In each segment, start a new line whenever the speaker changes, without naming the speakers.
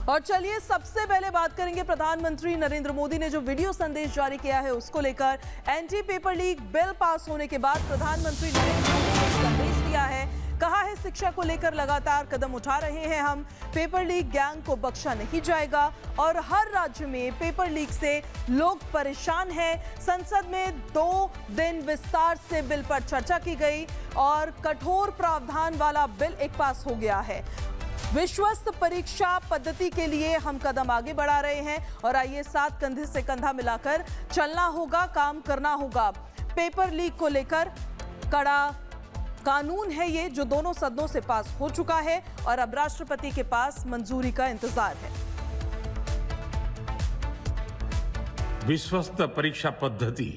और चलिए सबसे पहले बात करेंगे प्रधानमंत्री नरेंद्र मोदी ने जो वीडियो संदेश जारी किया है उसको लेकर। Anti paper leak bill pass होने के बाद प्रधानमंत्री नरेंद्र मोदी ने संदेश दिया है, कहा है शिक्षा को लेकर लगातार कदम उठा रहे हैं हम, पेपर लीक गैंग को बख्शा नहीं जाएगा और हर राज्य में पेपर लीक से लोग परेशान हैं। संसद में 2 दिन विस्तार से बिल पर चर्चा की गई और कठोर प्रावधान वाला बिल एक पास हो गया है। विश्वस्त परीक्षा पद्धति के लिए हम कदम आगे बढ़ा रहे हैं और आइए साथ कंधे से कंधा मिलाकर चलना होगा, काम करना होगा। पेपर लीक को लेकर कड़ा कानून है ये जो दोनों सदनों से पास हो चुका है और अब राष्ट्रपति के पास मंजूरी का इंतजार है।
विश्वस्त परीक्षा पद्धति,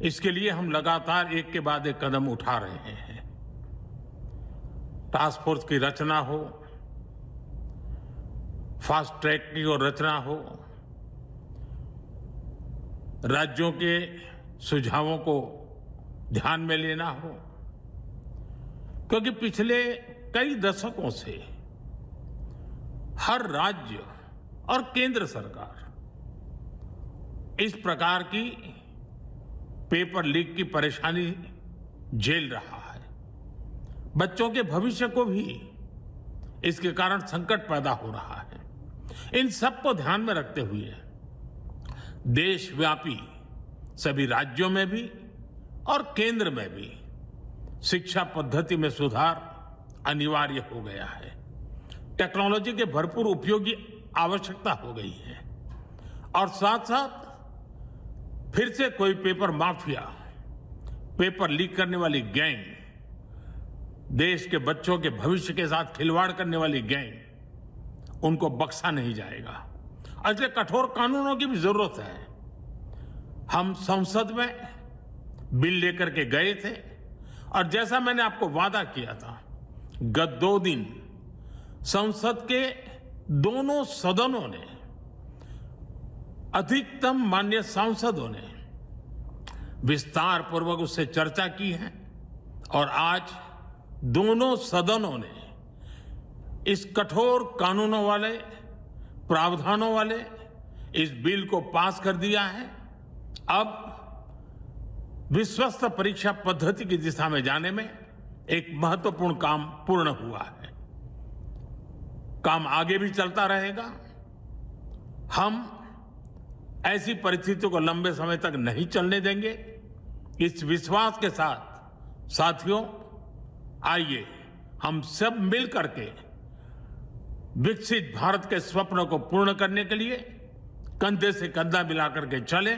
इसके लिए हम लगातार एक के बाद एक कदम उठा रहे हैं। टास्क फोर्स की रचना हो, फास्ट ट्रैक की और रचना हो, राज्यों के सुझावों को ध्यान में लेना हो, क्योंकि पिछले कई दशकों से हर राज्य और केंद्र सरकार इस प्रकार की पेपर लीक की परेशानी झेल रहा है। बच्चों के भविष्य को भी इसके कारण संकट पैदा हो रहा है। इन सब को ध्यान में रखते हुए देशव्यापी सभी राज्यों में भी और केंद्र में भी शिक्षा पद्धति में सुधार अनिवार्य हो गया है। टेक्नोलॉजी के भरपूर उपयोग की आवश्यकता हो गई है और साथ साथ फिर से कोई पेपर माफिया, पेपर लीक करने वाली गैंग, देश के बच्चों के भविष्य के साथ खिलवाड़ करने वाली गैंग, उनको बख्शा नहीं जाएगा। इसलिए कठोर कानूनों की भी जरूरत है। हम संसद में बिल लेकर के गए थे और जैसा मैंने आपको वादा किया था, गत 2 दिन संसद के दोनों सदनों ने, अधिकतम माननीय सांसदों ने विस्तार पूर्वक उससे चर्चा की है और आज दोनों सदनों ने इस कठोर कानूनों वाले, प्रावधानों वाले इस बिल को पास कर दिया है। अब विश्वस्त परीक्षा पद्धति की दिशा में जाने में एक महत्वपूर्ण काम पूर्ण हुआ है। काम आगे भी चलता रहेगा। हम ऐसी परिस्थितियों को लंबे समय तक नहीं चलने देंगे। इस विश्वास के साथ साथियों, आइए हम सब मिल करके विकसित भारत के स्वप्न को पूर्ण करने के लिए कंधे से कंधा मिलाकर के चलें।